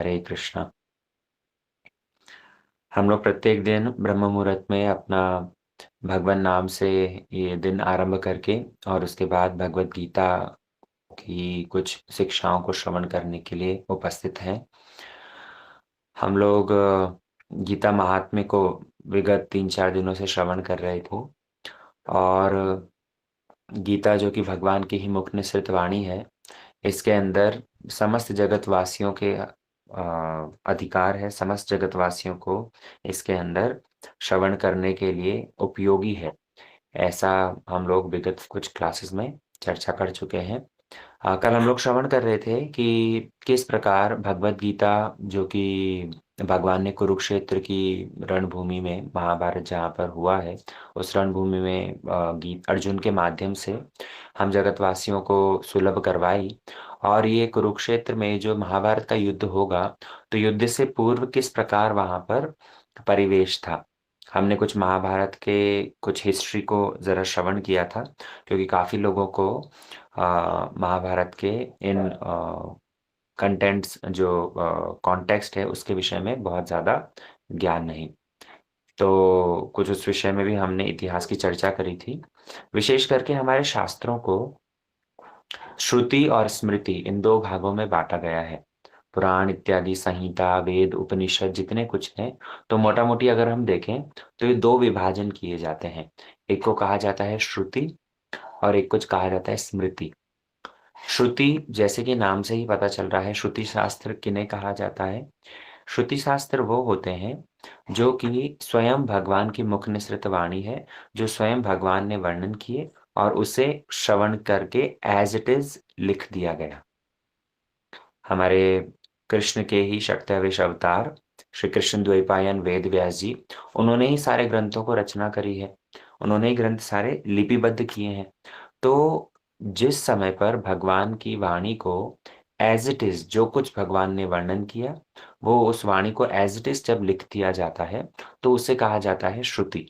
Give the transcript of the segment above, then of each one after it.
हरे कृष्णा। हम लोग प्रत्येक दिन ब्रह्म मुहूर्त में अपना भगवान नाम से ये दिन आरंभ करके और उसके बाद भगवत गीता की कुछ शिक्षाओं को श्रवण करने के लिए उपस्थित हैं। हम लोग गीता महात्म्य को विगत 3-4 दिनों से श्रवण कर रहे थे। और गीता जो कि भगवान की ही मुख निसृत वाणी है, इसके अंदर समस्त जगत वासियों के अधिकार है। समस्त जगत वासियों को इसके अंदर श्रवण करने के लिए उपयोगी है, ऐसा हम लोग विगत कुछ क्लासेस में चर्चा कर चुके हैं। कल हम लोग श्रवण कर रहे थे कि किस प्रकार भगवत गीता जो कि भगवान ने कुरुक्षेत्र की रणभूमि में, महाभारत जहाँ पर हुआ है, उस रणभूमि में गीत अर्जुन के माध्यम से हम जगतवासियों को सुलभ करवाई। और ये कुरुक्षेत्र में जो महाभारत का युद्ध होगा, तो युद्ध से पूर्व किस प्रकार वहां पर परिवेश था। हमने कुछ महाभारत के कुछ हिस्ट्री को जरा श्रवण किया था, क्योंकि काफी लोगों को महाभारत के इन कंटेंट्स जो कॉन्टेक्स्ट है उसके विषय में बहुत ज़्यादा ज्ञान नहीं। तो कुछ उस विषय में भी हमने इतिहास की चर्चा करी थी। विशेष करके हमारे शास्त्रों को श्रुति और स्मृति इन दो भागों में बांटा गया है। पुराण इत्यादि, संहिता, वेद, उपनिषद जितने कुछ हैं, तो मोटा मोटी अगर हम देखें तो ये दो विभाजन किए जाते हैं। एक को कहा जाता है श्रुति और एक कुछ कहा जाता है स्मृति। श्रुति, जैसे कि नाम से ही पता चल रहा है, श्रुति शास्त्र किन्हें कहा जाता है। श्रुति शास्त्र वो होते हैं जो कि स्वयं भगवान की मुख निसृत वाणी है, जो स्वयं भगवान ने वर्णन किए और उसे श्रवण करके एज इट इज लिख दिया गया। हमारे कृष्ण के ही शक्तावेश अवतार श्री कृष्ण द्वैपायन वेद व्यास जी, उन्होंने ही सारे ग्रंथों को रचना करी है। उन्होंने ही ग्रंथ सारे लिपिबद्ध किए हैं। तो जिस समय पर भगवान की वाणी को एज इट इज, जो कुछ भगवान ने वर्णन किया, वो उस वाणी को एज इट इज जब लिख दिया जाता है, तो उसे कहा जाता है श्रुति।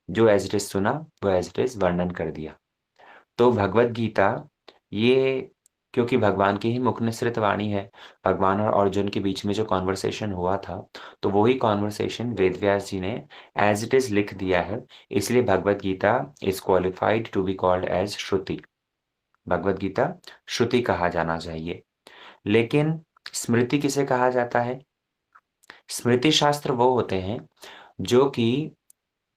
जो एज इट इज सुना, वो एज इट इज वर्णन कर दिया। तो भगवत गीता ये, क्योंकि भगवान की ही मुख निसृत वाणी है, भगवान और अर्जुन के बीच में जो कॉन्वर्सेशन हुआ था, तो वही कॉन्वर्सेशन वेद व्यास जी ने एज इट इज लिख दिया है। इसलिए Bhagavad Gita is qualified to be called as Shruti. Bhagavad Gita श्रुति कहा जाना चाहिए। लेकिन स्मृति किसे कहा जाता है? स्मृति शास्त्र वो होते हैं जो कि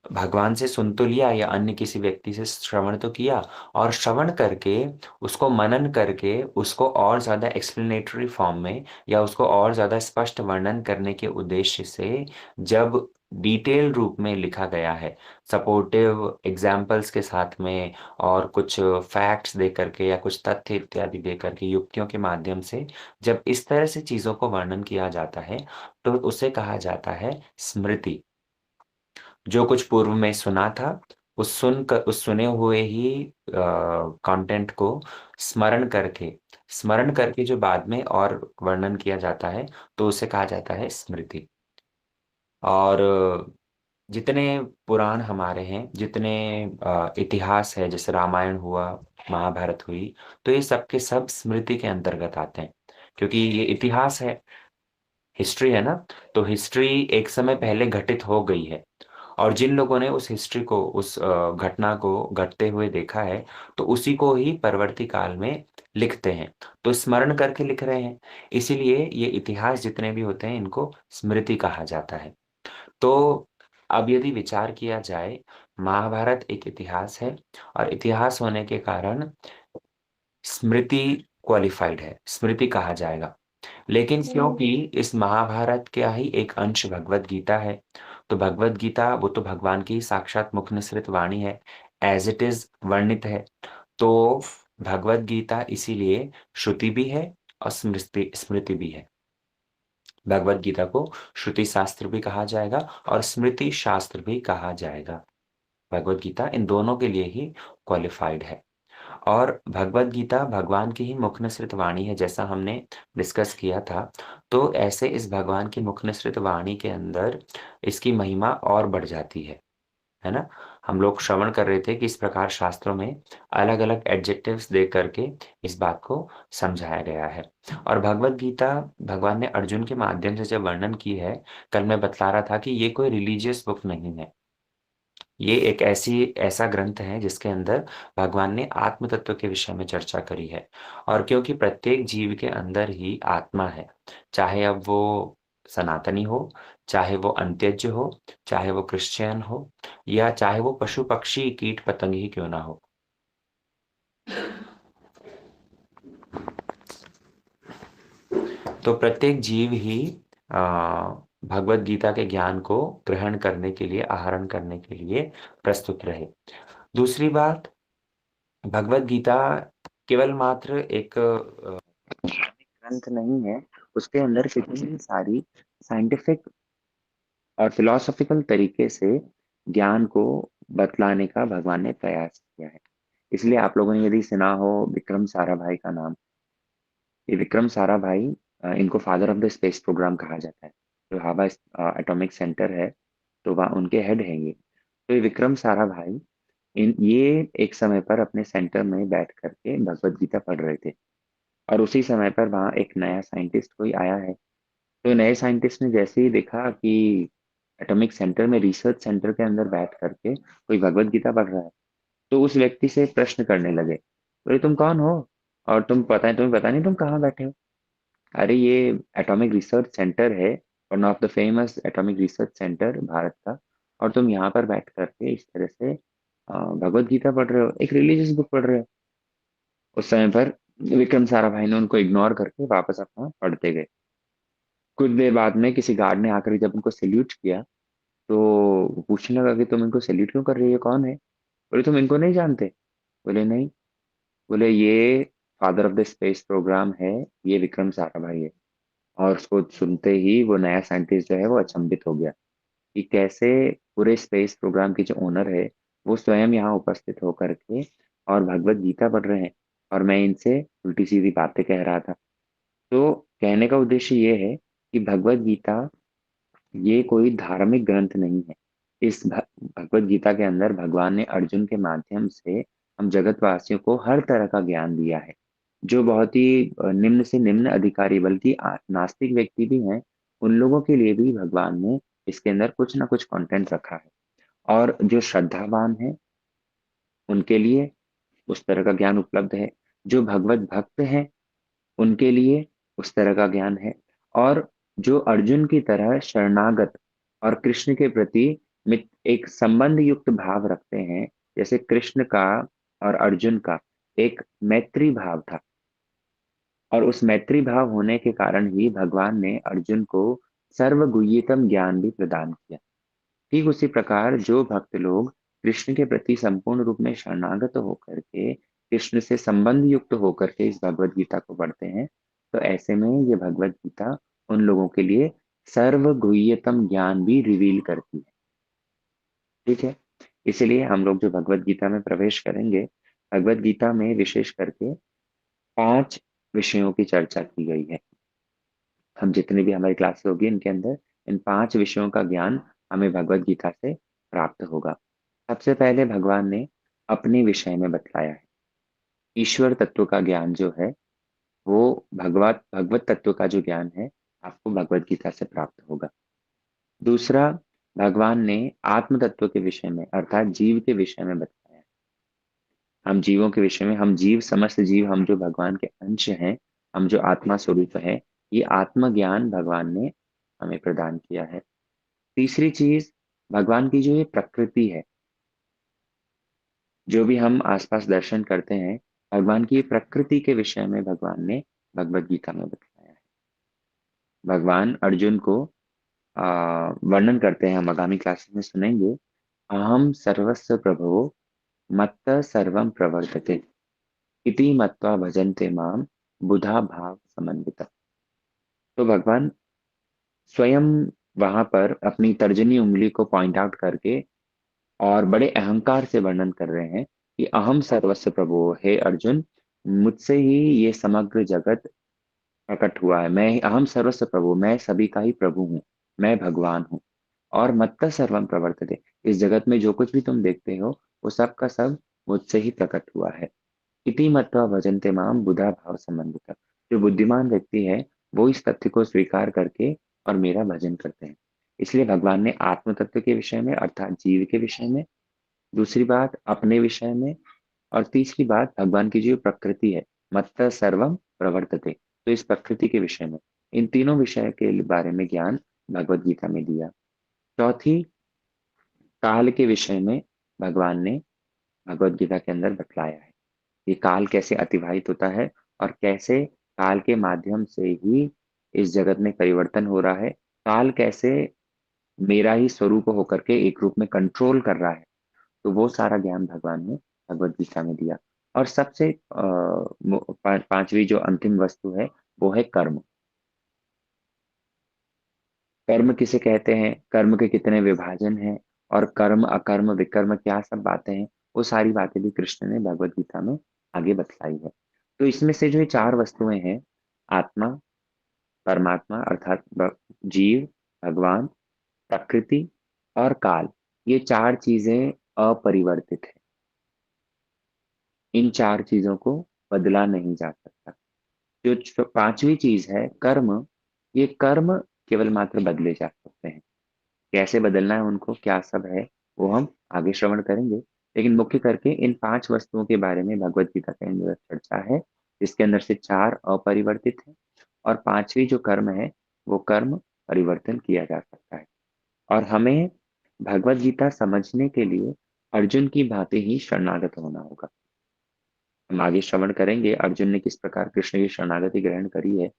भगवान से सुन तो लिया या अन्य किसी व्यक्ति से श्रवण तो किया, और श्रवण करके उसको मनन करके उसको और ज्यादा एक्सप्लेनेटरी फॉर्म में या उसको और ज्यादा स्पष्ट वर्णन करने के उद्देश्य से जब डिटेल रूप में लिखा गया है, सपोर्टिव एग्जाम्पल्स के साथ में, और कुछ फैक्ट्स दे करके या कुछ तथ्य इत्यादि दे करके, युक्तियों के माध्यम से जब इस तरह से चीजों को वर्णन किया जाता है, तो उसे कहा जाता है स्मृति। जो कुछ पूर्व में सुना था, उस सुने हुए ही कंटेंट को स्मरण करके जो बाद में और वर्णन किया जाता है, तो उसे कहा जाता है स्मृति। और जितने पुराण हमारे हैं, जितने इतिहास है, जैसे रामायण हुआ, महाभारत हुई, तो ये सब के सब स्मृति के अंतर्गत आते हैं, क्योंकि ये इतिहास है, हिस्ट्री है ना। तो हिस्ट्री एक समय पहले घटित हो गई है, और जिन लोगों ने उस हिस्ट्री को, उस घटना को घटते हुए देखा है, तो उसी को ही परवर्ती काल में लिखते हैं, तो स्मरण करके लिख रहे हैं। इसीलिए ये इतिहास जितने भी होते हैं, इनको स्मृति कहा जाता है। तो अब यदि विचार किया जाए, महाभारत एक इतिहास है, और इतिहास होने के कारण स्मृति क्वालिफाइड है, स्मृति कहा जाएगा। लेकिन क्योंकि इस महाभारत का ही एक अंश भगवत गीता है, तो भगवत गीता वो तो भगवान की साक्षात मुख निसृत वाणी है, एज इट इज वर्णित है। तो भगवत गीता इसीलिए श्रुति भी है और स्मृति स्मृति भी है। भगवत गीता को श्रुति शास्त्र भी कहा जाएगा और स्मृति शास्त्र भी कहा जाएगा। भगवत गीता इन दोनों के लिए ही क्वालिफाइड है। और भगवत गीता भगवान की ही मुख निसृत वाणी है, जैसा हमने डिस्कस किया था। तो ऐसे इस भगवान की मुख निसृत वाणी के अंदर इसकी महिमा और बढ़ जाती है ना। हम लोग श्रवण कर रहे थे कि इस प्रकार शास्त्रों में अलग-अलग एडजेक्टिव्स दे करके इस बात को समझाया गया है। और भगवद गीता भगवान ने अर्जुन के माध्यम से जब वर्णन की है, कल मैं बतला रहा था कि ये कोई रिलीजियस बुक नहीं है। ये एक ऐसा ग्रंथ है जिसके अंदर भगवान ने आत्म तत्व के विषय में चर्चा करी है। और क्योंकि प्रत्येक जीव के अंदर ही आत्मा है, चाहे अब वो सनातनी हो, चाहे वो अंत्यज हो, चाहे वो क्रिश्चियन हो या चाहे वो पशु-पक्षी, कीट-पतंग ही क्यों ना हो। तो प्रत्येक जीव ही अ, भगवद गीता के ज्ञान को ग्रहण करने के लिए, आहरण करने के लिए प्रस्तुत रहे। दूसरी बात, भगवद गीता केवल मात्र एक ग्रंथ नहीं है, उसके अंदर कितनी सारी साइंटिफिक और फिलॉसॉफिकल तरीके से ज्ञान को बतलाने का भगवान ने प्रयास किया है। इसलिए आप लोगों ने यदि सुना हो विक्रम साराभाई का नाम, ये विक्रम साराभाई इनको father of the space program कहा जाता है। जो भाभा एटॉमिक सेंटर है, तो वहाँ उनके हेड हैं ये। तो ये विक्रम साराभाई ये एक समय पर अपने सेंटर में बैठ करके भगवद गीता पढ़ रहे थे और उसी समय पर वहाँ एक नया साइंटिस्ट कोई आया है। तो नए साइंटिस्ट ने जैसे ही देखा कि एटॉमिक सेंटर में, रिसर्च सेंटर के अंदर बैठ करके कोई भगवद गीता पढ़ रहा है, तो उस व्यक्ति से प्रश्न करने लगे, बोले तुम कौन हो और तुम्हें पता नहीं तुम कहाँ बैठे हो? अरे ये एटॉमिक रिसर्च सेंटर है, one of the famous atomic research centre Bharat का, और तुम यहाँ पर बैठ करके इस तरह से भगवत गीता पढ़ रहे हो, एक रिलीजियस बुक पढ़ रहे हो। उस समय पर विक्रम साराभाई ने उनको इग्नोर करके वापस अपना पढ़ते गए। कुछ देर बाद में किसी गार्ड ने आकर जब उनको सैल्यूट किया, तो वो पूछने लगा कि तुम इनको सैल्यूट क्यों कर रही हो, कौन है? बोले तुम इनको नहीं जानते? बोले नहीं। बोले ये father of the space program है, ये विक्रम साराभाई है। और उसको सुनते ही वो नया साइंटिस्ट जो है वो अचंभित हो गया कि कैसे पूरे स्पेस प्रोग्राम की जो ओनर है, वो स्वयं यहाँ उपस्थित होकर के और भगवत गीता पढ़ रहे हैं, और मैं इनसे उल्टी सीधी बातें कह रहा था। तो कहने का उद्देश्य ये है कि भगवत गीता ये कोई धार्मिक ग्रंथ नहीं है। इस भगवत गीता के अंदर भगवान ने अर्जुन के माध्यम से हम जगतवासियों को हर तरह का ज्ञान दिया है। जो बहुत ही निम्न से निम्न अधिकारी, बल्कि नास्तिक व्यक्ति भी हैं, उन लोगों के लिए भी भगवान ने इसके अंदर कुछ ना कुछ कंटेंट रखा है। और जो श्रद्धावान है उनके लिए उस तरह का ज्ञान उपलब्ध है। जो भगवत भक्त हैं उनके लिए उस तरह का ज्ञान है। और जो अर्जुन की तरह शरणागत और कृष्ण के प्रति एक संबंध युक्त भाव रखते हैं, जैसे कृष्ण का और अर्जुन का एक मैत्री भाव था, और उस मैत्री भाव होने के कारण ही भगवान ने अर्जुन को सर्वगुह्यतम ज्ञान भी प्रदान किया। ठीक उसी प्रकार जो भक्त लोग कृष्ण के प्रति संपूर्ण रूप में शरणागत होकर के, कृष्ण से संबंध युक्त होकर के इस भगवत गीता को पढ़ते हैं, तो ऐसे में ये भगवत गीता उन लोगों के लिए सर्वगुह्यतम ज्ञान भी रिवील करती है। ठीक है? इसलिए हम लोग जो भगवत गीता में प्रवेश करेंगे, भगवत गीता में विशेष करके 5 विषयों की चर्चा की गई है। हम जितनी भी हमारी क्लासेस होगी इनके अंदर इन 5 विषयों का ज्ञान हमें भगवत गीता से प्राप्त होगा। सबसे पहले भगवान ने अपने विषय में बतलाया है। ईश्वर तत्व का ज्ञान जो है, वो भगवत भगवत तत्व का जो ज्ञान है, आपको भगवत गीता से प्राप्त होगा। दूसरा, भगवान ने आत्म तत्व के विषय में अर्थात जीव के विषय में बताया है। हम जीवों के विषय में, हम जीव, समस्त जीव, हम जो भगवान के अंश हैं, हम जो आत्मा स्वरूप है, ये आत्मज्ञान भगवान ने हमें प्रदान किया है। तीसरी चीज, भगवान की जो ये प्रकृति है, जो भी हम आसपास दर्शन करते हैं, भगवान की प्रकृति के विषय में भगवान ने भगवत गीता में बताया है। भगवान अर्जुन को वर्णन करते हैं, हम आगामी क्लासेस में सुनेंगे। अहम सर्वस्व प्रभो मत्त सर्वम प्रवर्तते इति मत्वा भजन्ते माम बुधा भाव समन्वित। तो भगवान स्वयं वहां पर अपनी तर्जनी उंगली को पॉइंट आउट करके और बड़े अहंकार से वर्णन कर रहे हैं कि अहम सर्वस्व प्रभु, हे अर्जुन, मुझसे ही ये समग्र जगत प्रकट हुआ है। मैं अहम सर्वस्व प्रभु, मैं सभी का ही प्रभु हूँ, मैं भगवान हूँ। और मत्तः सर्वम प्रवर्तते। इस जगत में जो कुछ भी तुम देखते हो वो सब का सब मुझसे ही प्रकट हुआ है। इति मत्वा भजन्ते माम बुधा भाव संबंधित। जो बुद्धिमान व्यक्ति है वो इस तथ्य को स्वीकार करके और मेरा भजन करते हैं। इसलिए भगवान ने आत्म तत्व के विषय में अर्थात जीव के विषय में, दूसरी बात अपने विषय में, और तीसरी बात भगवान की जो प्रकृति है, मत्त सर्वम प्रवर्तते, तो इस प्रकृति के विषय में, इन तीनों विषय के बारे में ज्ञान भगवत गीता में दिया। चौथी, काल के विषय में भगवान ने भगवत गीता के अंदर बतलाया है। ये काल कैसे अतिवाहित होता है और कैसे काल के माध्यम से ही इस जगत में परिवर्तन हो रहा है। काल कैसे मेरा ही स्वरूप होकर के एक रूप में कंट्रोल कर रहा है। तो वो सारा ज्ञान भगवान ने भगवत गीता में दिया। और सबसे पांचवी जो अंतिम वस्तु है वो है कर्म। कर्म किसे कहते हैं, कर्म के कितने विभाजन हैं, और कर्म अकर्म विकर्म क्या सब बातें हैं, वो सारी बातें भी कृष्ण ने भगवत गीता में आगे बतलाई है। तो इसमें से जो ये चार वस्तुएं हैं, आत्मा, परमात्मा अर्थात जीव, भगवान, प्रकृति और काल, ये चार चीजें अपरिवर्तित है। इन चार चीजों को बदला नहीं जा सकता। जो पांचवी चीज है कर्म, ये कर्म केवल मात्र बदले जा सकते हैं। कैसे बदलना है उनको, क्या सब है, वो हम आगे श्रवण करेंगे। लेकिन मुख्य करके इन पांच वस्तुओं के बारे में भगवत गीता के अंदर चर्चा है, जिसके अंदर से चार अपरिवर्तित है और पांचवी जो कर्म है वो कर्म परिवर्तन किया जा सकता है। और हमें भगवत गीता समझने के लिए अर्जुन की भांति ही शरणागत होना होगा। हम आगे श्रवण करेंगे अर्जुन ने किस प्रकार कृष्ण की शरणागति ग्रहण करी है।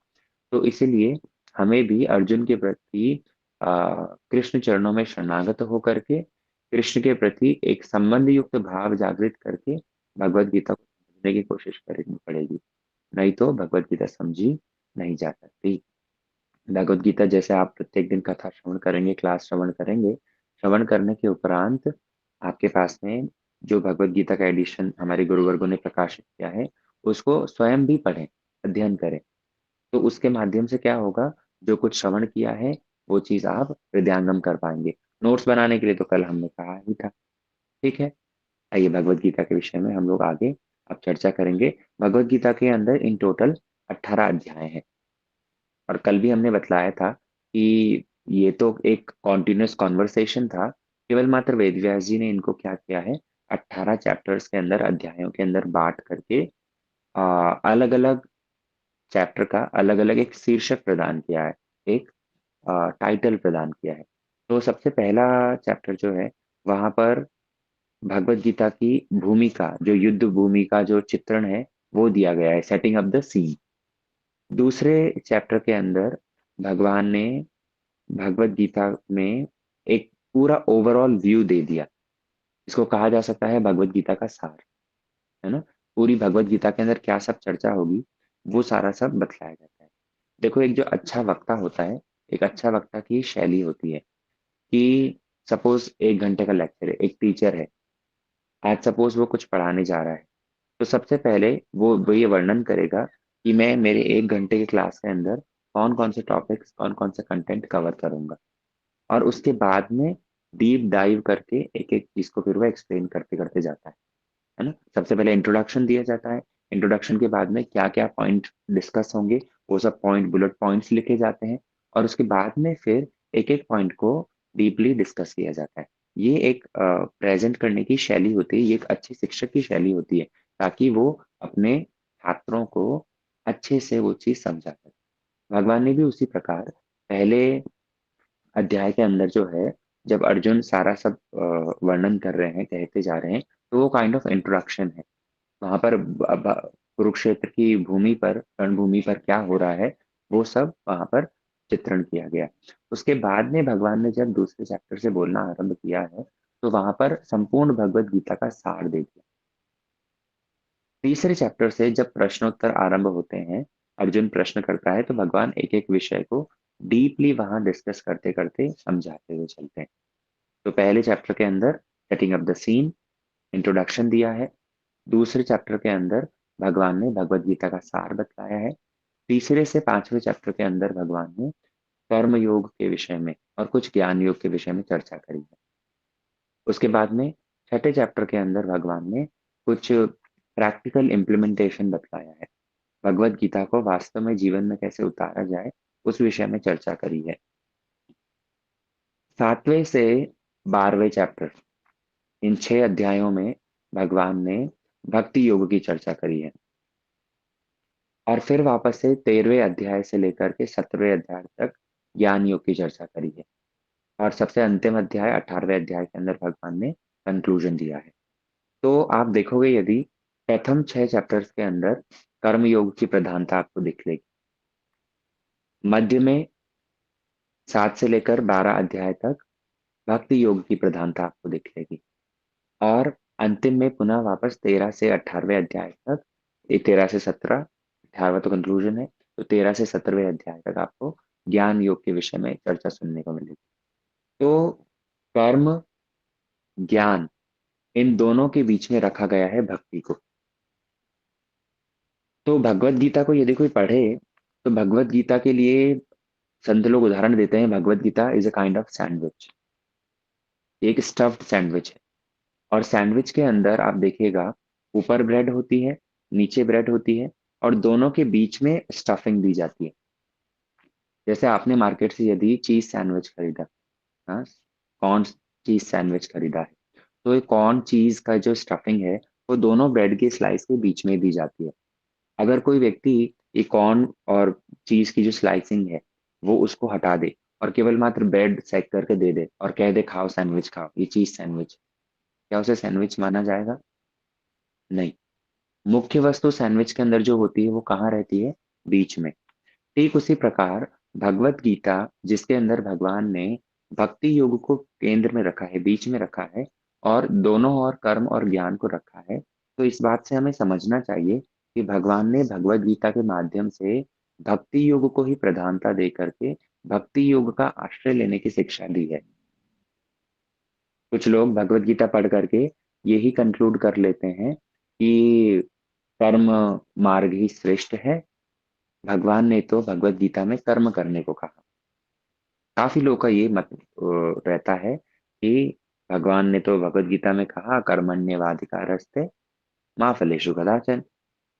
तो इसीलिए हमें भी अर्जुन के प्रति कृष्ण चरणों में शरणागत होकर के कृष्ण के प्रति एक संबंध युक्त भाव जागृत करके भगवत गीता को समझने की कोशिश करनी पड़ेगी। नहीं तो भगवत गीता समझी नहीं जा सकती। भगवत गीता जैसे आप प्रत्येक दिन कथा श्रवण करेंगे, क्लास श्रवण करेंगे, श्रवण करने के उपरांत आपके पास में जो भगवत गीता का एडिशन हमारे गुरुवर्गों ने प्रकाशित किया है उसको स्वयं भी पढ़ें, अध्ययन करें। तो उसके माध्यम से क्या होगा, जो कुछ श्रवण किया है वो चीज आप हृदयंगम कर पाएंगे। नोट्स बनाने के लिए तो कल हमने कहा ही था। ठीक है, आइए भगवत गीता के विषय में हम लोग आगे अब चर्चा करेंगे। भगवत गीता के अंदर इन टोटल 18 अध्याय हैं। और कल भी हमने बतलाया था कि ये तो एक कॉन्टिन्यूस कॉन्वर्सेशन था। केवल मात्र वेद व्यास जी ने इनको क्या किया है, 18 चैप्टर्स के अंदर, अध्यायों के अंदर बांट करके अलग अलग चैप्टर का अलग अलग एक शीर्षक प्रदान किया है, एक टाइटल प्रदान किया है। तो सबसे पहला चैप्टर जो है वहां पर भगवत गीता की भूमिका, जो युद्ध भूमि का जो चित्रण है वो दिया गया है, सेटिंग अप द सीन। दूसरे चैप्टर के अंदर भगवान ने भगवत गीता में एक पूरा ओवरऑल व्यू दे दिया। इसको कहा जा सकता है भगवत गीता का सार, है ना। पूरी भगवत गीता के अंदर क्या सब चर्चा होगी वो सारा सब बतलाया जाता है। देखो, एक जो अच्छा वक्ता होता है, एक अच्छा वक्ता की शैली होती है कि सपोज 1 घंटे का लेक्चर है, एक टीचर है, आज सपोज वो कुछ पढ़ाने जा रहा है। तो सबसे पहले वो ये वर्णन करेगा कि मैं मेरे 1 घंटे के क्लास के अंदर कौन कौन से टॉपिक्स, कौन कौन से कंटेंट कवर करूंगा। और उसके बाद में डीप डाइव करके एक एक चीज को फिर वो एक्सप्लेन करते करते जाता है ना। सबसे पहले इंट्रोडक्शन दिया जाता है, इंट्रोडक्शन के बाद में क्या क्या पॉइंट डिस्कस होंगे वो सब पॉइंट, बुलेट पॉइंट्स लिखे जाते हैं। और उसके बाद में फिर एक एक पॉइंट को डीपली डिस्कस किया जाता है। ये एक प्रेजेंट करने की शैली होती है, ये एक अच्छी शिक्षक की शैली होती है, ताकि वो अपने छात्रों को अच्छे से वो चीज समझा सके। भगवान ने भी उसी प्रकार पहले अध्याय के अंदर जो है, जब अर्जुन सारा सब वर्णन कर रहे हैं, कहते जा रहे हैं, तो वो काइंड ऑफ इंट्रोडक्शन है। वहां पर कुरुक्षेत्र की भूमि पर, रणभूमि पर क्या हो रहा है वो सब वहां पर चित्रण किया गया। उसके बाद में भगवान ने जब दूसरे चैप्टर से बोलना आरंभ किया है तो वहां पर संपूर्ण भगवत गीता का सार दे दिया। तीसरे चैप्टर से जब प्रश्नोत्तर आरंभ होते हैं, अर्जुन प्रश्न करता है तो भगवान एक एक विषय को डीपली वहां डिस्कस करते करते समझाते हुए चलते हैं। तो पहले चैप्टर के अंदर setting up the scene, introduction दिया है। दूसरे चैप्टर के अंदर भगवान ने भगवत गीता का सार बतलाया है। तीसरे से पांचवें चैप्टर के अंदर भगवान ने कर्म योग के विषय में और कुछ ज्ञान योग के विषय में चर्चा करी है। उसके बाद में छठे चैप्टर के अंदर भगवान ने कुछ प्रैक्टिकल इम्प्लीमेंटेशन बतलाया है। भगवत गीता को वास्तव में जीवन में कैसे उतारा जाए, उस विषय में चर्चा करी है। 7वें से 12वें चैप्टर, इन 6 अध्यायों में भगवान ने भक्ति योग की चर्चा करी है। और फिर वापस से 13वें अध्याय से लेकर के 17वें अध्याय तक ज्ञान योग की चर्चा करी है। और सबसे अंतिम अध्याय 18वें अध्याय के अंदर भगवान ने कंक्लूजन दिया है। तो आप देखोगे, यदि प्रथम 6 चैप्टर्स के अंदर कर्म योग की प्रधानता आपको दिख लेगी, मध्य में 7 से लेकर 12 अध्याय तक भक्ति योग की प्रधानता आपको दिख लेगी, और अंतिम में पुनः वापस 13 से 18वें अध्याय तक, 13 से 17, 18वां तो कंक्लूजन है, तो 13 से 17वें अध्याय तक आपको ज्ञान योग के विषय में चर्चा सुनने को मिलेगी। तो कर्म, ज्ञान, इन दोनों के बीच में रखा गया है भक्ति को। तो भगवत गीता को यदि कोई पढ़े, तो भगवत गीता के लिए संत लोग उदाहरण देते हैं, Bhagavad Gita is a kind of sandwich, एक स्टफ्ड सैंडविच है। और सैंडविच के अंदर आप देखिएगा, ऊपर ब्रेड होती है, नीचे ब्रेड होती है, और दोनों के बीच में स्टफिंग दी जाती है। जैसे आपने मार्केट से यदि चीज सैंडविच खरीदा, हाँ, कॉर्न चीज सैंडविच खरीदा है, तो ये कॉर्न चीज का जो स्टफिंग है, वो दोनों ब्रेड के स्लाइस के बीच में दी जाती है। अगर कोई व्यक्ति ये कॉर्न और चीज की जो स्लाइसिंग है, वो उसको हटा दे और केवल मात्र ब्रेड सेक करके दे दे और कह दे खाओ सैंडविच खाओ, ये चीज सैंडविच, क्या उसे सैंडविच माना जाएगा? नहीं। मुख्य वस्तु सैंडविच के अंदर जो होती है, वो कहाँ रहती है? बीच में। ठीक उसी प्रकार भगवत गीता, जिसके अंदर भगवान ने भक्ति योग को केंद्र में रखा है, बीच में रखा है, और दोनों और कर्म और ज्ञान को रखा है, तो इस बात से हमें समझना चाहिए कि भगवान ने भगवत गीता के माध्यम से भक्ति योग को ही प्रधानता दे करके भक्ति योग का आश्रय लेने की शिक्षा दी है। कुछ लोग भगवत गीता पढ़ करके यही कंक्लूड कर लेते हैं कि कर्म मार्ग ही श्रेष्ठ है, भगवान ने तो भगवत गीता में कर्म करने को कहा। काफी लोगों का ये मत रहता है कि भगवान ने तो भगवत गीता में कहा कर्मण्येवाधिकारस्ते मा फलेषु कदाचन,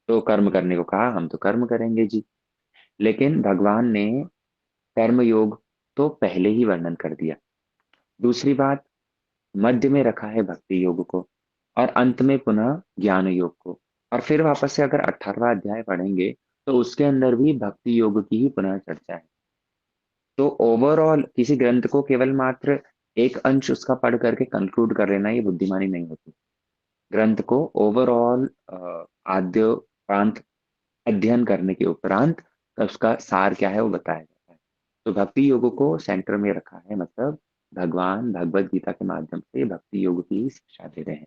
तो कर्म करने को कहा, हम तो कर्म करेंगे जी। लेकिन भगवान ने कर्म योग तो पहले ही वर्णन कर दिया। दूसरी बात, मध्य में रखा है भक्ति योग को, और अंत में पुनः ज्ञान योग को। और फिर वापस से अगर 18वां अध्याय पढ़ेंगे, तो उसके अंदर भी भक्ति योग की ही पुनः चर्चा है। तो ओवरऑल किसी ग्रंथ को केवल मात्र एक अंश उसका पढ़ करके कंक्लूड कर लेना, ये बुद्धिमानी नहीं होती। ग्रंथ को ओवरऑल आद्य पांत अध्ययन करने के उपरांत उसका सार क्या है वो बताया जाता है। तो भक्ति योग को सेंटर में रखा है, मतलब भगवान भगवत गीता के माध्यम से भक्ति योग की शिक्षा दे रहे हैं।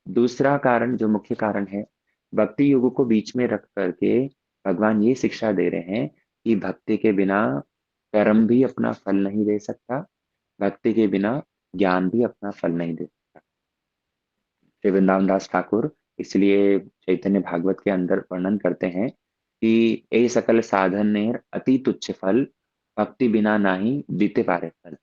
दूसरा कारण, जो मुख्य कारण है, भक्ति योग को बीच में रख करके भगवान ये शिक्षा दे रहे हैं कि भक्ति के बिना कर्म भी अपना फल नहीं दे सकता, भक्ति के बिना ज्ञान भी अपना फल नहीं दे सकता। श्री वृंदावन दास ठाकुर इसलिए चैतन्य भागवत के अंदर वर्णन करते हैं कि ए सकल साधन ने अति तुच्छ फल, भक्ति बिना नाही बीते पारे फल।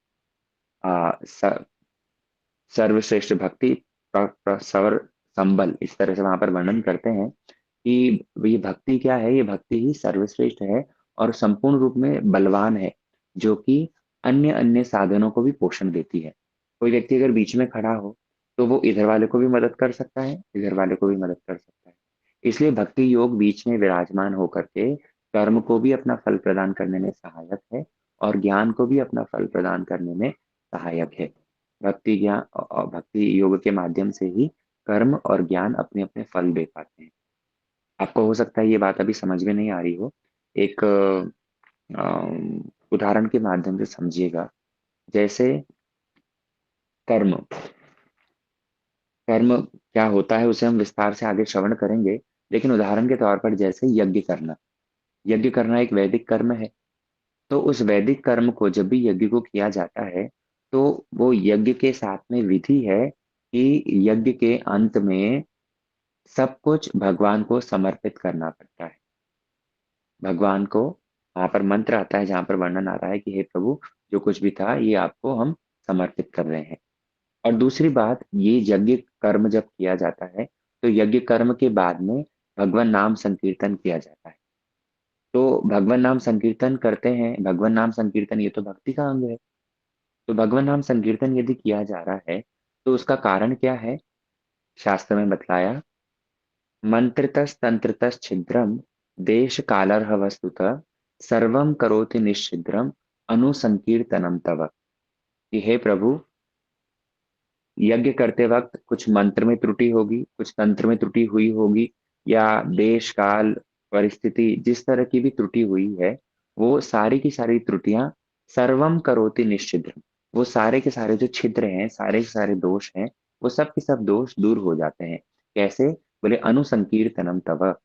सर्वश्रेष्ठ भक्ति सवर संबल, इस तरह से वहां पर वर्णन करते हैं कि ये भक्ति क्या है, ये भक्ति ही सर्वश्रेष्ठ है और संपूर्ण रूप में बलवान है, जो कि अन्य अन्य साधनों को भी पोषण देती है। कोई व्यक्ति अगर बीच में खड़ा हो, तो वो इधर वाले को भी मदद कर सकता है, इधर वाले को भी मदद कर सकता है। इसलिए भक्ति योग बीच में विराजमान होकर के कर्म को भी अपना फल प्रदान करने में सहायक है, और ज्ञान को भी अपना फल प्रदान करने में सहायक है। भक्ति ज्ञान और भक्ति योग के माध्यम से ही कर्म और ज्ञान अपने अपने फल दे पाते हैं। आपको हो सकता है ये बात अभी समझ में नहीं आ रही हो, एक उदाहरण के माध्यम से समझिएगा। जैसे कर्म, कर्म क्या होता है उसे हम विस्तार से आगे श्रवण करेंगे, लेकिन उदाहरण के तौर पर जैसे यज्ञ करना, यज्ञ करना एक वैदिक कर्म है। तो उस वैदिक कर्म को जब भी यज्ञ को किया जाता है, तो वो यज्ञ के साथ में विधि है कि यज्ञ के अंत में सब कुछ भगवान को समर्पित करना पड़ता है। भगवान को वहां पर मंत्र आता है जहां पर वर्णन आ रहा है कि हे प्रभु, जो कुछ भी था ये आपको हम समर्पित कर रहे हैं। और दूसरी बात, ये यज्ञ कर्म जब किया जाता है तो यज्ञ कर्म के बाद में भगवान नाम संकीर्तन किया जाता है। तो भगवान नाम संकीर्तन करते हैं, भगवान नाम संकीर्तन ये तो भक्ति का अंग है। तो भगवान नाम संकीर्तन यदि किया जा रहा है तो उसका कारण क्या है? शास्त्र में बतलाया, मंत्रितस तंत्रितस छिद्रम देश कालर्ह वस्तुतः सर्वम करोति निश्चिद्रम अनुसंकीर्तनम तव। कि हे प्रभु, यज्ञ करते वक्त कुछ मंत्र में त्रुटि होगी, कुछ तंत्र में त्रुटि हुई होगी, या देश काल परिस्थिति जिस तरह की भी त्रुटि हुई है, वो सारी की सारी त्रुटियां सर्वम करोति निश्चिद्रम, वो सारे के सारे जो छिद्र हैं, सारे के सारे दोष हैं, वो सब के सब दोष दूर हो जाते हैं। कैसे? बोले अनुसंकीर्तनम तव,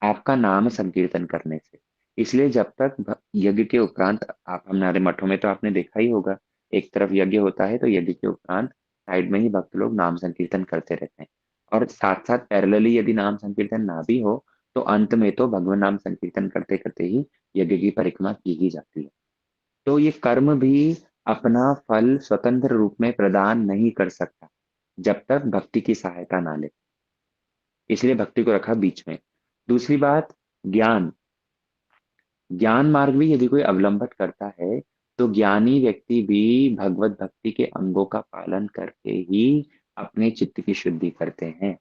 आपका नाम संकीर्तन करने से। इसलिए जब तक यज्ञ के उपरांत, आप हमारे मठों में तो आपने देखा ही होगा, एक तरफ यज्ञ होता है तो यज्ञ के उपरांत साइड में ही भक्त लोग नाम संकीर्तन करते रहते हैं। और साथ साथ पैरेलली यदि नाम संकीर्तन ना भी हो तो अंत में तो भगवान नाम संकीर्तन करते करते ही यज्ञ की परिक्रमा की ही जाती है। तो ये कर्म भी अपना फल स्वतंत्र रूप में प्रदान नहीं कर सकता जब तक भक्ति की सहायता ना ले। इसलिए भक्ति को रखा बीच में। दूसरी बात, ज्ञान। ज्ञान मार्ग भी यदि कोई अवलंबित करता है तो ज्ञानी व्यक्ति भी भगवत भक्ति के अंगों का पालन करके ही अपने चित्त की शुद्धि करते हैं।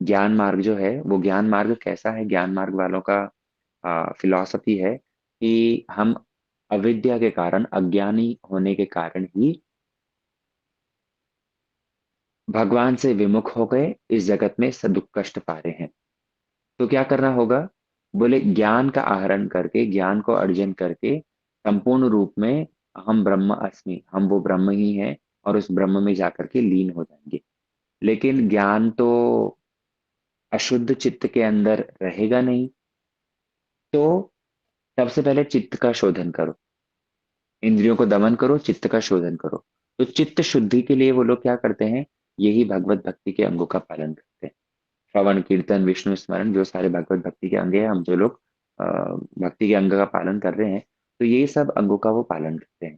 ज्ञान मार्ग जो है वो, ज्ञान मार्ग कैसा है? ज्ञान मार्ग वालों का फिलॉसफी है कि हम अविद्या के कारण, अज्ञानी होने के कारण ही भगवान से विमुख हो गए, इस जगत में दुख कष्ट पा रहे हैं। तो क्या करना होगा? बोले ज्ञान का आहरण करके, ज्ञान को अर्जन करके संपूर्ण रूप में हम ब्रह्म अस्मि, हम वो ब्रह्म ही हैं, और उस ब्रह्म में जाकर के लीन हो जाएंगे। लेकिन ज्ञान तो अशुद्ध चित्त के अंदर रहेगा नहीं। तो सबसे पहले चित्त का शोधन करो, इंद्रियों को दमन करो, चित्त का शोधन करो। तो चित्त शुद्धि के लिए वो लोग क्या करते हैं? यही भगवत भक्ति के अंगों का पालन करते हैं। श्रवण कीर्तन विष्णु स्मरण, जो सारे भगवत भक्ति के अंग हैं, हम जो लोग भक्ति के अंग का पालन कर रहे हैं, तो ये सब अंगों का वो पालन करते हैं।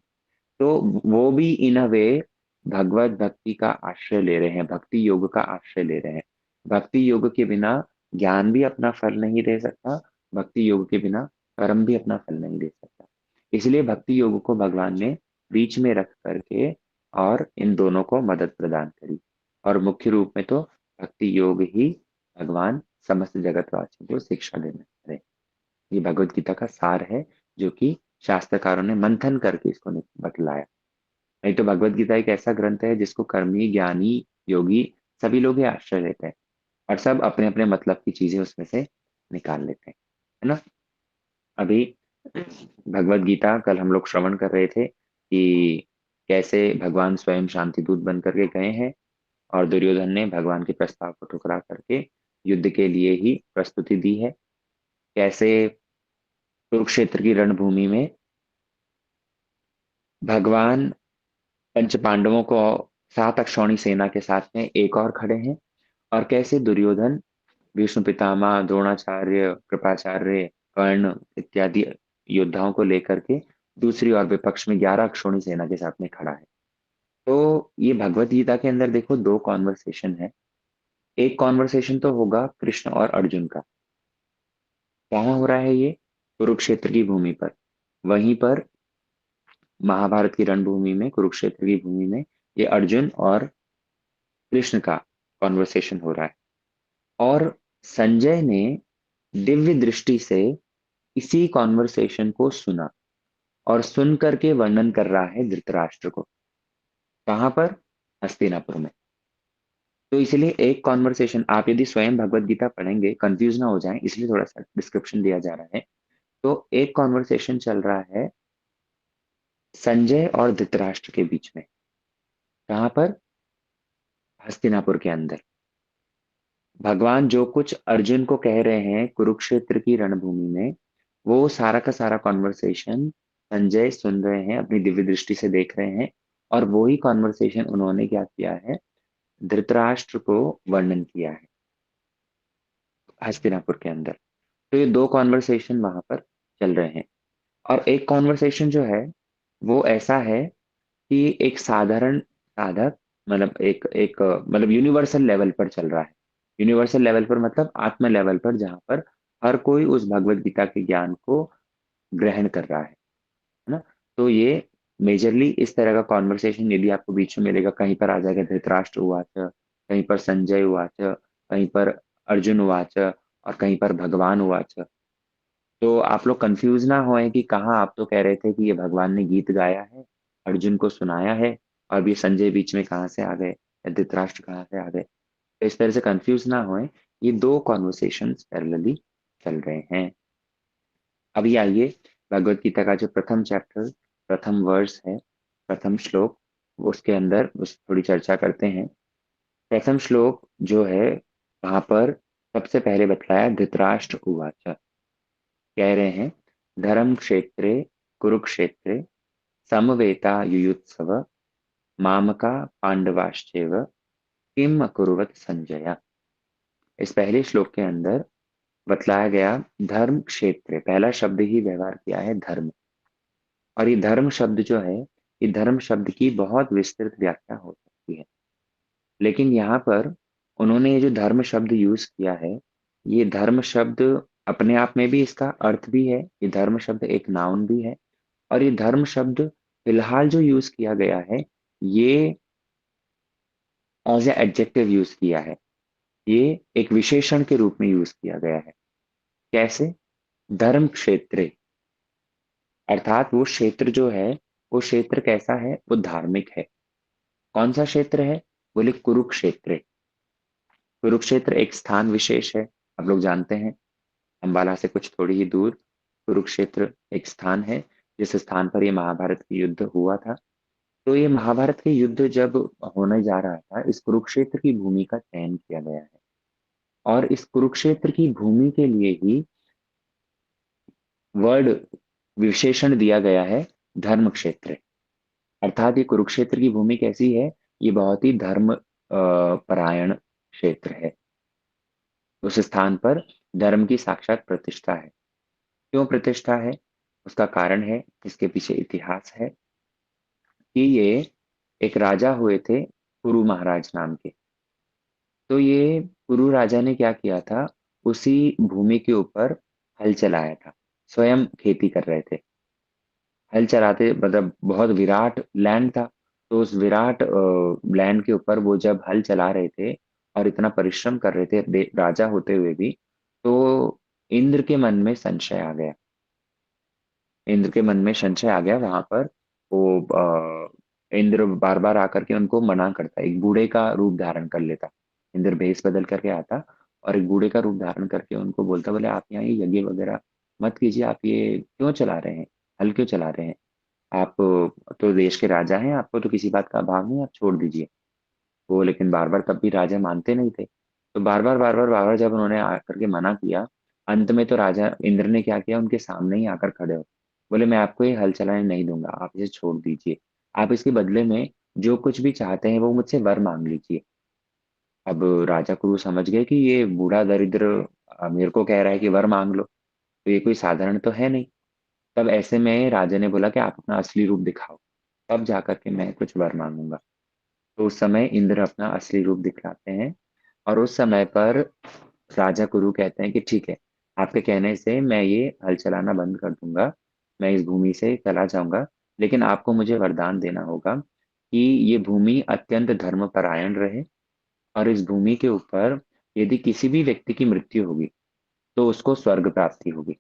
तो वो भी इन अ वे भगवत भक्ति का आश्रय ले रहे हैं, भक्ति योग का आश्रय ले रहे हैं। भक्ति योग के बिना ज्ञान भी अपना फल नहीं दे सकता, भक्ति योग के बिना कर्म भी अपना फल नहीं दे सकता। इसलिए भक्ति योग को भगवान ने बीच में रख करके और इन दोनों को मदद प्रदान करी। और मुख्य रूप में तो भक्ति योग ही भगवान समस्त जगतवासियों को शिक्षा देना चाह रहे हैं। ये भगवत गीता का सार है, जो कि शास्त्रकारों ने मंथन करके इसको बतलाया। नहीं तो भगवत गीता एक ऐसा ग्रंथ है जिसको कर्मी, ज्ञानी, योगी सभी लोग ही आश्रय लेते हैं, और सब अपने अपने मतलब की चीजें उसमें से निकाल लेते हैं, है ना। अभी भगवत गीता कल हम लोग श्रवण कर रहे थे कि कैसे भगवान स्वयं शांति दूत बन करके गए हैं, और दुर्योधन ने भगवान के प्रस्ताव को ठुकरा करके युद्ध के लिए ही प्रस्तुति दी है। कैसे कुरुक्षेत्र की रणभूमि में भगवान पंच पांडवों को सात अक्षौणी सेना के साथ में एक और खड़े हैं, और कैसे दुर्योधन भीष्म पितामह, द्रोणाचार्य, कृपाचार्य, कर्ण इत्यादि योद्धाओं को लेकर के दूसरी ओर विपक्ष में 11 अक्षौणी सेना के साथ में खड़ा है। तो ये भगवत गीता के अंदर देखो दो कॉन्वर्सेशन है। एक कॉन्वर्सेशन तो होगा कृष्ण और अर्जुन का। कहाँ हो रहा है ये? कुरुक्षेत्र की भूमि पर। वहीं पर महाभारत की रणभूमि में, कुरुक्षेत्र की भूमि में, ये अर्जुन और कृष्ण का कॉन्वर्सेशन हो रहा है। और संजय ने दिव्य दृष्टि से इसी कॉन्वर्सेशन को सुना, और सुन करके वर्णन कर रहा है धृतराष्ट्र को। कहाँ पर? हस्तिनापुर में। तो इसलिए एक कॉन्वर्सेशन, आप यदि स्वयं भगवत गीता पढ़ेंगे कंफ्यूज ना हो जाएं, इसलिए थोड़ा सा डिस्क्रिप्शन दिया जा रहा है। तो एक कॉन्वर्सेशन चल रहा है संजय और धृतराष्ट्र के बीच में। कहाँ पर? हस्तिनापुर के अंदर। भगवान जो कुछ अर्जुन को कह रहे हैं कुरुक्षेत्र की रणभूमि में, वो सारा का सारा कॉन्वर्सेशन संजय सुन रहे हैं, अपनी दिव्य दृष्टि से देख रहे हैं। और वो ही कॉन्वर्सेशन उन्होंने क्या किया है? धृतराष्ट्र को वर्णन किया है हस्तिनापुर के अंदर। तो ये 2 कन्वर्सेशन वहाँ पर चल रहे हैं। और एक कन्वर्सेशन जो है, वो ऐसा है कि एक साधारण साधक, मतलब मतलब यूनिवर्सल लेवल पर चल रहा है। यूनिवर्सल लेवल पर मतलब आत्म लेवल पर, जहाँ पर हर कोई उस भगवत गीता के ज्ञान को ग्रहण कर रहा है ना? तो ये मेजरली इस तरह का कॉन्वर्सेशन यदि आपको बीच में मिलेगा, कहीं पर आ जाएगा धृतराष्ट्र उवाच, कहीं पर संजय उवाच, कहीं पर अर्जुन उवाच, और कहीं पर भगवान उवाच। तो आप लोग कंफ्यूज ना होए कि कहाँ आप तो कह रहे थे कि ये भगवान ने गीत गाया है, अर्जुन को सुनाया है, और अभी संजय बीच में कहाँ से आ गए, या धृतराष्ट्र कहाँ से आ गए। तो इस तरह से कंफ्यूज ना होए, ये 2 कॉन्वर्सेशंस पैरेलली चल रहे हैं। अभी आइए, भगवत गीता का जो प्रथम चैप्टर, प्रथम वर्ष है, प्रथम श्लोक, उसके अंदर उस थोड़ी चर्चा करते हैं। प्रथम श्लोक जो है, वहां पर सबसे पहले बतलाया धृतराष्ट्र उवाच। कह रहे हैं, धर्म क्षेत्रे कुरुक्षेत्रे समवेता युयुत्सव मामका पांडवाश्चैव किम अकुर्वत संजय। इस पहले श्लोक के अंदर बतलाया गया, धर्म क्षेत्र, पहला शब्द ही व्यवहार किया है धर्म। और ये धर्म शब्द जो है, ये धर्म शब्द की बहुत विस्तृत व्याख्या हो सकती है, लेकिन यहाँ पर उन्होंने ये जो धर्म शब्द यूज किया है, ये धर्म शब्द अपने आप में भी इसका अर्थ भी है, ये धर्म शब्द एक नाउन भी है। और ये धर्म शब्द फिलहाल जो यूज किया गया है, ये एज ए एडजेक्टिव यूज किया है, ये एक विशेषण के रूप में यूज किया गया है। कैसे? धर्म क्षेत्र, अर्थात वो क्षेत्र जो है, वो क्षेत्र कैसा है? वो धार्मिक है। कौन सा क्षेत्र है? बोले कुरुक्षेत्र। कुरुक्षेत्र एक स्थान विशेष है, आप लोग जानते हैं, अंबाला से कुछ थोड़ी ही दूर कुरुक्षेत्र एक स्थान है, जिस स्थान पर ये महाभारत की युद्ध हुआ था। तो ये महाभारत के युद्ध जब होने जा रहा था, इस कुरुक्षेत्र की भूमि का चयन किया गया है, और इस कुरुक्षेत्र की भूमि के लिए ही वर्ड, विशेषण दिया गया है धर्म क्षेत्र। अर्थात ये कुरुक्षेत्र की भूमि कैसी है? ये बहुत ही धर्म परायण क्षेत्र है। उस स्थान पर धर्म की साक्षात प्रतिष्ठा है। क्यों प्रतिष्ठा है? उसका कारण है, इसके पीछे इतिहास है कि ये एक राजा हुए थे, कुरु महाराज नाम के। तो ये कुरु राजा ने क्या किया था, उसी भूमि के ऊपर हल चलाया था, स्वयं खेती कर रहे थे। हल चलाते मतलब बहुत विराट लैंड था। तो उस विराट लैंड के ऊपर वो जब हल चला रहे थे और इतना परिश्रम कर रहे थे राजा होते हुए भी, तो इंद्र के मन में संशय आ गया। इंद्र के मन में संशय आ गया वहां पर। वो इंद्र बार बार आकर के उनको मना करता, एक बूढ़े का रूप धारण कर लेता। इंद्र भेष बदल करके आता और एक बूढ़े का रूप धारण करके उनको बोलता, बोले आप यहाँ ये यज्ञ वगैरह मत कीजिए, आप ये क्यों चला रहे हैं, हल क्यों चला रहे हैं? आप तो देश के राजा हैं, आपको तो किसी बात का अभाव नहीं, आप छोड़ दीजिए। वो लेकिन बार बार तब भी राजा मानते नहीं थे। तो बार बार जब उन्होंने आकर के मना किया, अंत में तो राजा इंद्र ने क्या किया, उनके सामने ही आकर खड़े हो बोले, मैं आपको ये हल चलाने नहीं दूंगा, आप इसे छोड़ दीजिए। आप इसके बदले में जो कुछ भी चाहते हैं वो मुझसे वर मांग लीजिए। अब राजा कुरु समझ गए कि ये बूढ़ा दरिद्र मेरे को कह रहा है कि वर मांग लो, तो ये कोई साधारण तो है नहीं। तब ऐसे में राजा ने बोला कि आप अपना असली रूप दिखाओ, तब जाकर के मैं कुछ वर मांगूंगा। तो उस समय इंद्र अपना असली रूप दिखलाते हैं, और उस समय पर राजा कुरु कहते हैं कि ठीक है, आपके कहने से मैं ये हल चलाना बंद कर दूंगा, मैं इस भूमि से चला जाऊंगा, लेकिन आपको मुझे वरदान देना होगा कि ये भूमि अत्यंत धर्मपरायण रहे, और इस भूमि के ऊपर यदि किसी भी व्यक्ति की मृत्यु होगी तो उसको स्वर्ग प्राप्ति होगी।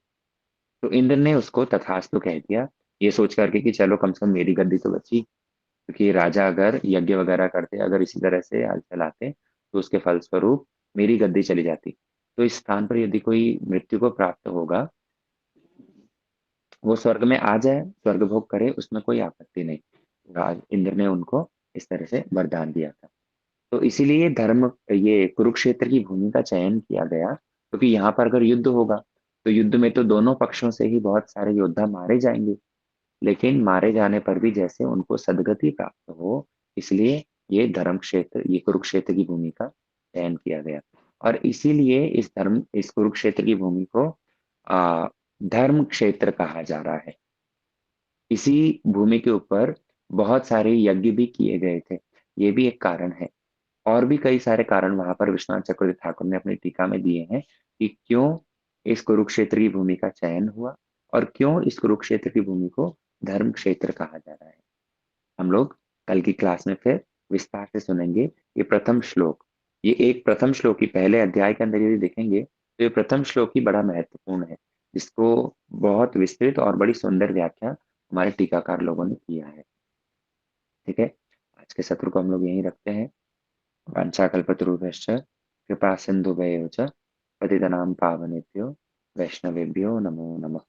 तो इंद्र ने उसको तथास्तु कह दिया, ये सोच करके कि चलो कम से कम मेरी गद्दी तो बची, क्योंकि राजा अगर यज्ञ वगैरह करते, अगर इसी तरह से हल चलाते, तो उसके फलस्वरूप मेरी गद्दी चली जाती। तो इस स्थान पर यदि कोई मृत्यु को प्राप्त होगा, वो स्वर्ग में आ जाए, स्वर्ग भोग करे, उसमें कोई आपत्ति नहीं। राज इंद्र ने उनको इस तरह से वरदान दिया था। तो इसीलिए धर्म, ये कुरुक्षेत्र की भूमि का चयन किया गया, क्योंकि यहाँ पर अगर युद्ध होगा, तो युद्ध में तो दोनों पक्षों से ही बहुत सारे योद्धा मारे जाएंगे, लेकिन मारे जाने पर भी जैसे उनको सदगति प्राप्त हो, इसलिए ये धर्म क्षेत्र, ये कुरुक्षेत्र की भूमि का चयन किया गया। और इसीलिए इस कुरुक्षेत्र की भूमि को धर्म क्षेत्र कहा जा रहा है। इसी भूमि के ऊपर बहुत सारे यज्ञ भी किए गए थे। ये भी एक कारण है। और भी कई सारे कारण वहां पर विश्वनाथ चक्रवर्ती ठाकुर ने अपनी टीका में दिए हैं कि क्यों इस कुरुक्षेत्र की भूमि का चयन हुआ और क्यों इस कुरुक्षेत्र की भूमि को धर्म क्षेत्र कहा जा रहा है। हम लोग कल की क्लास में फिर विस्तार से सुनेंगे ये प्रथम श्लोक। ये एक प्रथम श्लोक ही पहले अध्याय के अंदर यदि देखेंगे तो ये प्रथम श्लोक ही बड़ा महत्वपूर्ण है, जिसको बहुत विस्तृत और बड़ी सुंदर व्याख्या हमारे टीकाकार लोगों ने किया है। ठीक है, आज के सत्र को हम लोग यहीं रखते हैं। वाञ्छाकल्पतरुभ्यश्च कृपा सिन्धुभ्येव च पतितनां पावनेभ्यो वैष्णवेभ्यो नमो नमः।